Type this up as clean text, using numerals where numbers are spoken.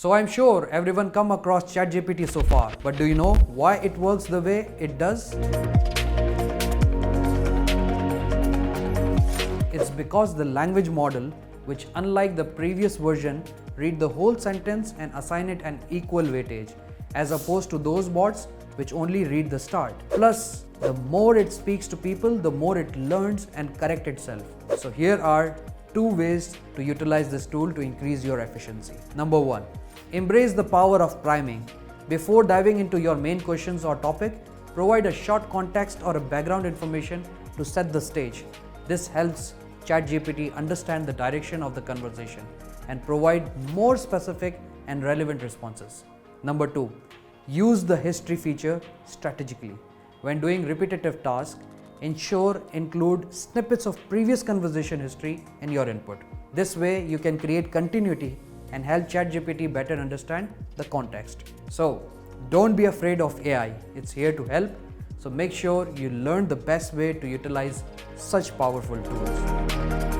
So I'm sure everyone come across ChatGPT so far, but do you know why it works the way it does? It's because the language model, which unlike the previous version, read the whole sentence and assign it an equal weightage, as opposed to those bots which only read the start. Plus, the more it speaks to people, the more it learns and corrects itself. So here are 2 ways to utilize this tool to increase your efficiency. Number 1, embrace the power of priming. Before diving into your main questions or topic, provide a short context or a background information to set the stage. This helps ChatGPT understand the direction of the conversation and provide more specific and relevant responses. Number 2, use the history feature strategically. When doing repetitive tasks, include snippets of previous conversation history in your input. This way, you can create continuity and help ChatGPT better understand the context. So, don't be afraid of AI. It's here to help. So make sure you learn the best way to utilize such powerful tools.